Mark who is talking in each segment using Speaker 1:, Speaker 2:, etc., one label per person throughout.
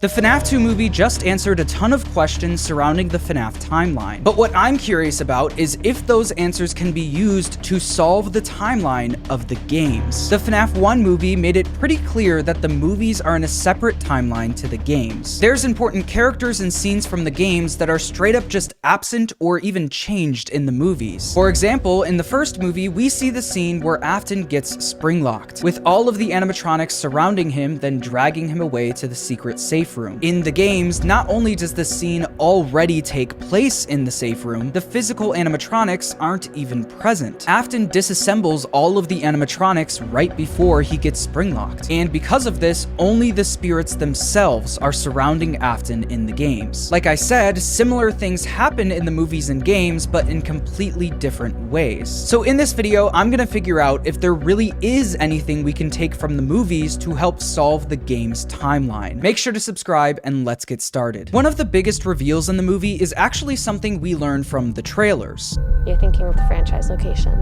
Speaker 1: The FNAF 2 movie just answered a ton of questions surrounding the FNAF timeline, but what I'm curious about is if those answers can be used to solve the timeline of the games. The FNAF 1 movie made it pretty clear that the movies are in a separate timeline to the games. There's important characters and scenes from the games that are straight up just absent or even changed in the movies. For example, in the first movie, we see the scene where Afton gets spring-locked, with all of the animatronics surrounding him, then dragging him away to the secret safe room. In the games, not only does this scene already take place in the safe room, the physical animatronics aren't even present. Afton disassembles all of the animatronics right before he gets spring-locked, and because of this, only the spirits themselves are surrounding Afton in the games. Like I said, similar things happen in the movies and games, but in completely different ways. So in this video, I'm gonna figure out if there really is anything we can take from the movies to help solve the game's timeline. Make sure to subscribe and let's get started. One of the biggest reveals in the movie is actually something we learn from the trailers.
Speaker 2: You're thinking of the franchise location.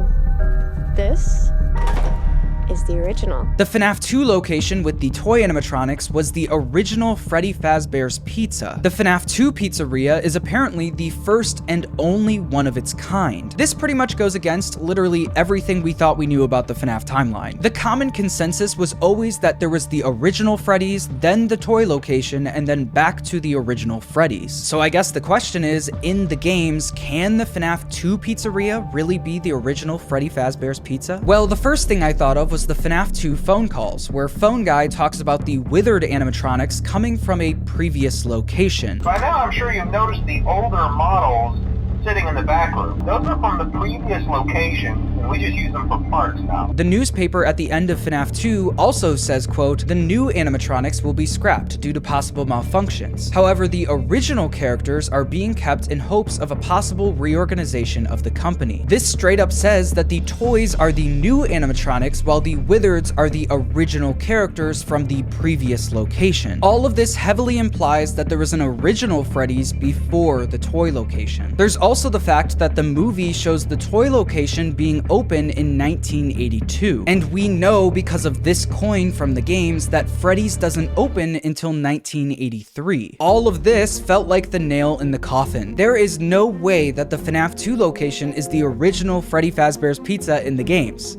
Speaker 2: This is the original.
Speaker 1: The FNAF 2 location with the toy animatronics was the original Freddy Fazbear's Pizza. The FNAF 2 pizzeria is apparently the first and only one of its kind. This pretty much goes against literally everything we thought we knew about the FNAF timeline. The common consensus was always that there was the original Freddy's, then the toy location, and then back to the original Freddy's. So I guess the question is, in the games, can the FNAF 2 pizzeria really be the original Freddy Fazbear's Pizza? Well, the first thing I thought of was the FNAF 2 phone calls, where Phone Guy talks about the withered animatronics coming from a previous location.
Speaker 3: By now, I'm sure you've noticed the older models sitting in the back room. Those are from the previous location, and we just use them for parts now.
Speaker 1: The newspaper at the end of FNAF 2 also says, quote, "The new animatronics will be scrapped due to possible malfunctions. However, the original characters are being kept in hopes of a possible reorganization of the company." This straight up says that the toys are the new animatronics while the withereds are the original characters from the previous location. All of this heavily implies that there was an original Freddy's before the toy location. There's also the fact that the movie shows the toy location being open in 1982. And we know because of this coin from the games that Freddy's doesn't open until 1983. All of this felt like the nail in the coffin. There is no way that the FNAF 2 location is the original Freddy Fazbear's Pizza in the games.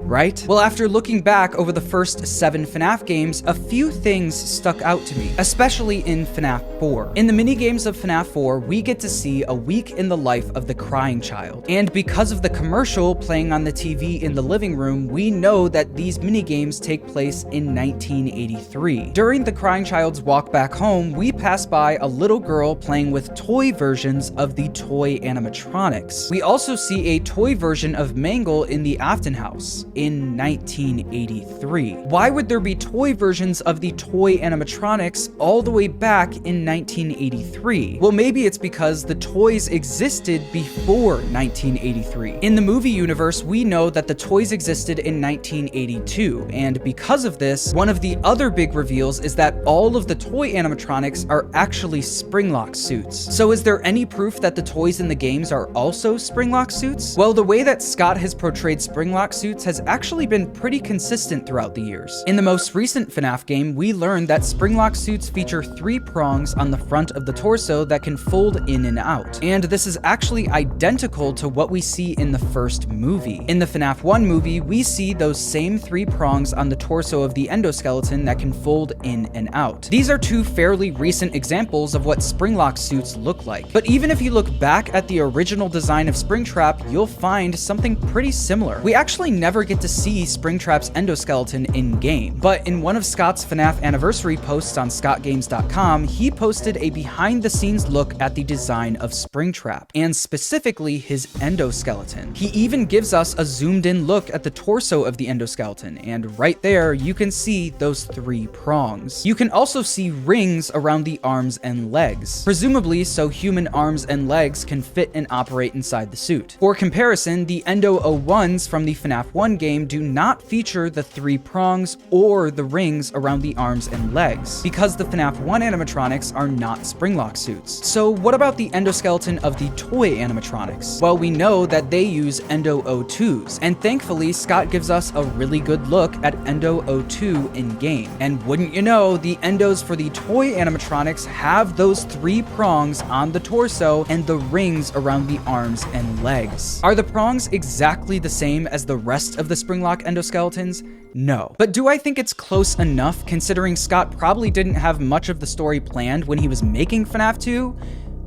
Speaker 1: Right? Well, after looking back over the first 7 FNAF games, a few things stuck out to me, especially in FNAF 4. In the minigames of FNAF 4, we get to see a week in the life of the crying child. And because of the commercial playing on the TV in the living room, we know that these minigames take place in 1983. During the crying child's walk back home, we pass by a little girl playing with toy versions of the toy animatronics. We also see a toy version of Mangle in the Afton house in 1983. Why would there be toy versions of the toy animatronics all the way back in 1983? Well, maybe it's because the toys existed before 1983. In the movie universe, we know that the toys existed in 1982, and because of this, one of the other big reveals is that all of the toy animatronics are actually Springlock suits. So is there any proof that the toys in the games are also Springlock suits? Well, the way that Scott has portrayed Springlock suits has actually been pretty consistent throughout the years. In the most recent FNAF game, we learned that Springlock suits feature 3 prongs on the front of the torso that can fold in and out. And this is actually identical to what we see in the first movie. In the FNAF 1 movie, we see those same 3 prongs on the torso of the endoskeleton that can fold in and out. These are 2 fairly recent examples of what Springlock suits look like. But even if you look back at the original design of Springtrap, you'll find something pretty similar. We actually never get to see Springtrap's endoskeleton in-game, but in one of Scott's FNAF anniversary posts on scottgames.com, he posted a behind-the-scenes look at the design of Springtrap, and specifically his endoskeleton. He even gives us a zoomed-in look at the torso of the endoskeleton, and right there, you can see those 3 prongs. You can also see rings around the arms and legs, presumably so human arms and legs can fit and operate inside the suit. For comparison, the Endo 01s from the FNAF 1 game game do not feature the 3 prongs or the rings around the arms and legs, because the FNAF 1 animatronics are not Springlock suits. So what about the endoskeleton of the toy animatronics? Well, we know that they use Endo O2s, and thankfully Scott gives us a really good look at Endo O2 in-game. And wouldn't you know, the endos for the toy animatronics have those 3 prongs on the torso and the rings around the arms and legs. Are the prongs exactly the same as the rest of the Springlock endoskeletons? No. But do I think it's close enough, considering Scott probably didn't have much of the story planned when he was making FNAF 2?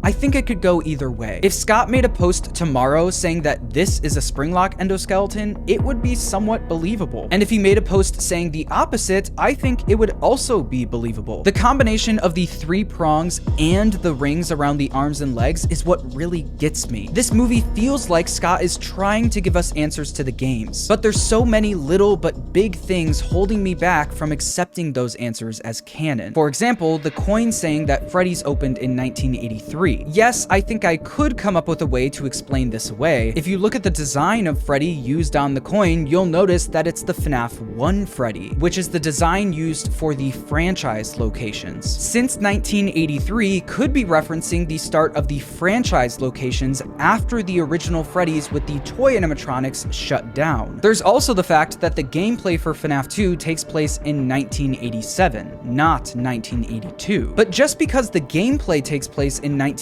Speaker 1: I think it could go either way. If Scott made a post tomorrow saying that this is a Springlock endoskeleton, it would be somewhat believable. And if he made a post saying the opposite, I think it would also be believable. The combination of the 3 prongs and the rings around the arms and legs is what really gets me. This movie feels like Scott is trying to give us answers to the games, but there's so many little but big things holding me back from accepting those answers as canon. For example, the coin saying that Freddy's opened in 1983. Yes, I think I could come up with a way to explain this away. If you look at the design of Freddy used on the coin, you'll notice that it's the FNAF 1 Freddy, which is the design used for the franchise locations. Since 1983 could be referencing the start of the franchise locations after the original Freddy's with the toy animatronics shut down. There's also the fact that the gameplay for FNAF 2 takes place in 1987, not 1982. But just because the gameplay takes place in 1987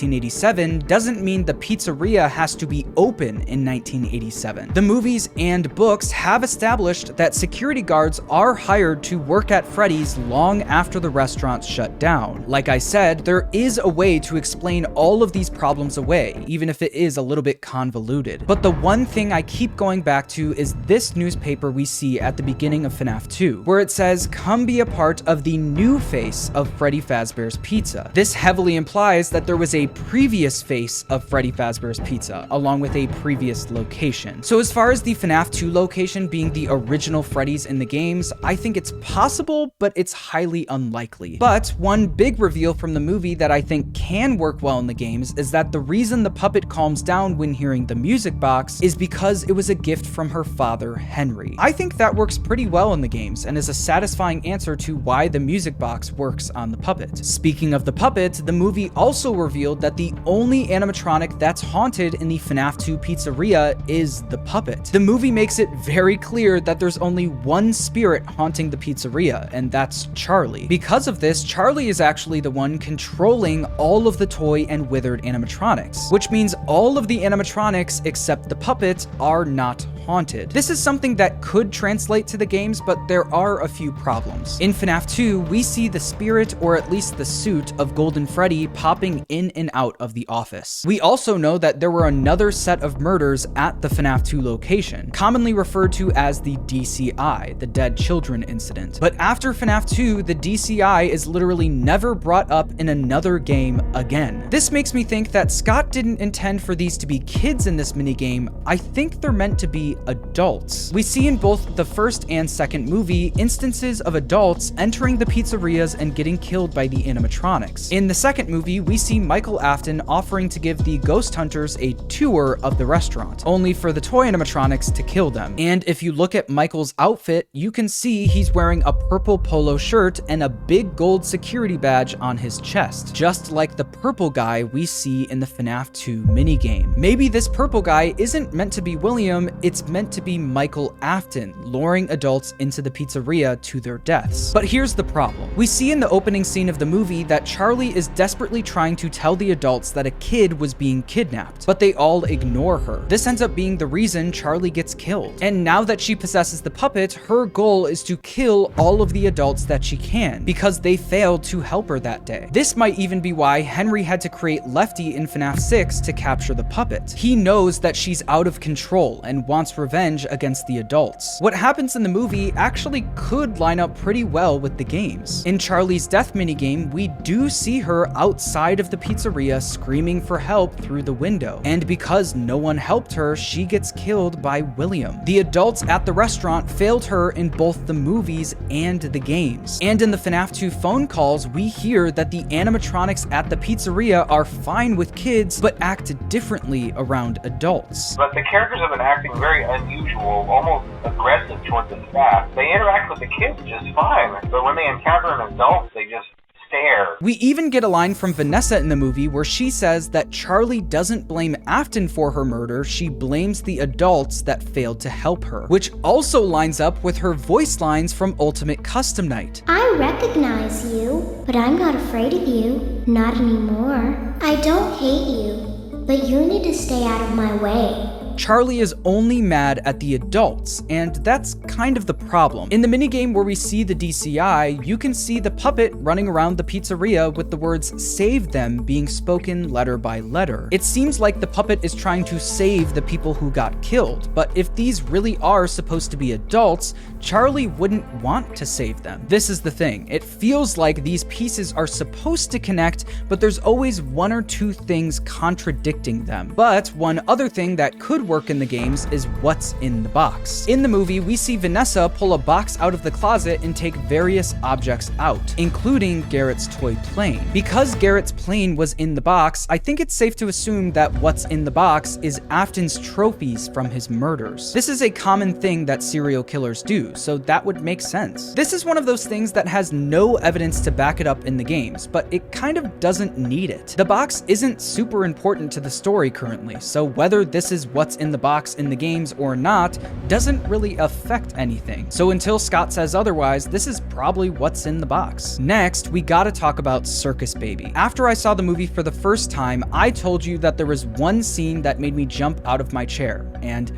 Speaker 1: doesn't mean the pizzeria has to be open in 1987. The movies and books have established that security guards are hired to work at Freddy's long after the restaurant shut down. Like I said, there is a way to explain all of these problems away, even if it is a little bit convoluted. But the one thing I keep going back to is this newspaper we see at the beginning of FNAF 2, where it says, "Come be a part of the new face of Freddy Fazbear's Pizza." This heavily implies that there was a previous face of Freddy Fazbear's Pizza, along with a previous location. So as far as the FNAF 2 location being the original Freddy's in the games, I think it's possible, but it's highly unlikely. But one big reveal from the movie that I think can work well in the games is that the reason the puppet calms down when hearing the music box is because it was a gift from her father, Henry. I think that works pretty well in the games and is a satisfying answer to why the music box works on the puppet. Speaking of the puppet, the movie also revealed that the only animatronic that's haunted in the FNAF 2 pizzeria is the puppet. The movie makes it very clear that there's only one spirit haunting the pizzeria, and that's Charlie. Because of this, Charlie is actually the one controlling all of the toy and withered animatronics, which means all of the animatronics except the puppet are not haunted. This is something that could translate to the games, but there are a few problems. In FNAF 2, we see the spirit, or at least the suit, of Golden Freddy popping in and out of the office. We also know that there were another set of murders at the FNAF 2 location, commonly referred to as the DCI, the Dead Children Incident. But after FNAF 2, the DCI is literally never brought up in another game again. This makes me think that Scott didn't intend for these to be kids in this minigame. I think they're meant to be adults. We see in both the first and second movie instances of adults entering the pizzerias and getting killed by the animatronics. In the second movie, we see Michael Afton offering to give the ghost hunters a tour of the restaurant, only for the toy animatronics to kill them. And if you look at Michael's outfit, you can see he's wearing a purple polo shirt and a big gold security badge on his chest, just like the purple guy we see in the FNAF 2 minigame. Maybe this purple guy isn't meant to be William, it's meant to be Michael Afton, luring adults into the pizzeria to their deaths. But here's the problem. We see in the opening scene of the movie that Charlie is desperately trying to tell the adults that a kid was being kidnapped, but they all ignore her. This ends up being the reason Charlie gets killed. And now that she possesses the puppet, her goal is to kill all of the adults that she can, because they failed to help her that day. This might even be why Henry had to create Lefty in FNAF 6 to capture the puppet. He knows that she's out of control and wants revenge against the adults. What happens in the movie actually could line up pretty well with the games. In Charlie's death minigame, we do see her outside of the pizzeria screaming for help through the window, and because no one helped her, she gets killed by William. The adults at the restaurant failed her in both the movies and the games. And in the FNAF 2 phone calls, we hear that the animatronics at the pizzeria are fine with kids, but act differently around adults.
Speaker 3: But the characters have been acting very very unusual, almost aggressive towards the staff. They interact with the kids just fine, but when they encounter an adult, they just stare.
Speaker 1: We even get a line from Vanessa in the movie where she says that Charlie doesn't blame Afton for her murder, she blames the adults that failed to help her, which also lines up with her voice lines from Ultimate Custom Night.
Speaker 4: I recognize you, but I'm not afraid of you. Not anymore. I don't hate you, but you need to stay out of my way.
Speaker 1: Charlie is only mad at the adults, and that's kind of the problem. In the minigame where we see the DCI, you can see the puppet running around the pizzeria with the words "save them" being spoken letter by letter. It seems like the puppet is trying to save the people who got killed, but if these really are supposed to be adults, Charlie wouldn't want to save them. This is the thing, it feels like these pieces are supposed to connect, but there's always one or two things contradicting them. But one other thing that could work in the games is what's in the box. In the movie, we see Vanessa pull a box out of the closet and take various objects out, including Garrett's toy plane. Because Garrett's plane was in the box, I think it's safe to assume that what's in the box is Afton's trophies from his murders. This is a common thing that serial killers do, so that would make sense. This is one of those things that has no evidence to back it up in the games, but it kind of doesn't need it. The box isn't super important to the story currently, so whether this is what's in the box in the games or not doesn't really affect anything. So until Scott says otherwise, this is probably what's in the box. Next, we gotta talk about Circus Baby. After I saw the movie for the first time, I told you that there was one scene that made me jump out of my chair, and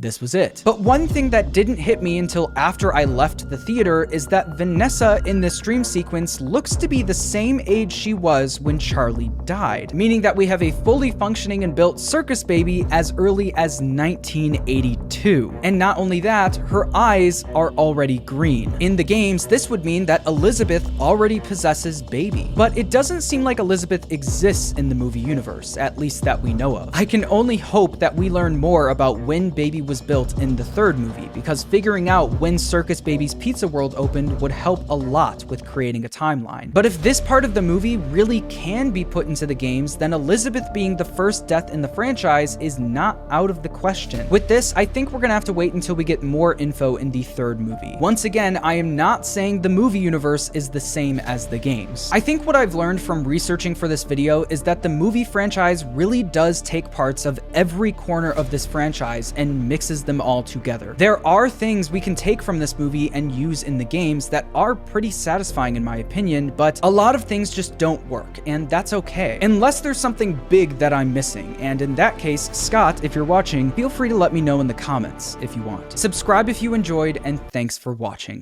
Speaker 1: this was it. But one thing that didn't hit me until after I left the theater is that Vanessa in this dream sequence looks to be the same age she was when Charlie died, meaning that we have a fully functioning and built Circus Baby as early as 1982. And not only that, her eyes are already green. In the games, this would mean that Elizabeth already possesses Baby. But it doesn't seem like Elizabeth exists in the movie universe, at least that we know of. I can only hope that we learn more about when Baby was built in the third movie, because figuring out when Circus Baby's Pizza World opened would help a lot with creating a timeline. But if this part of the movie really can be put into the games, then Elizabeth being the first death in the franchise is not out of the question. With this, I think we're gonna have to wait until we get more info in the third movie. Once again, I am not saying the movie universe is the same as the games. I think what I've learned from researching for this video is that the movie franchise really does take parts of every corner of this franchise and mixes them all together. There are things we can take from this movie and use in the games that are pretty satisfying in my opinion, but a lot of things just don't work, and that's okay. Unless there's something big that I'm missing, and in that case, Scott, if you're watching, feel free to let me know in the comments if you want. Subscribe if you enjoyed, and thanks for watching.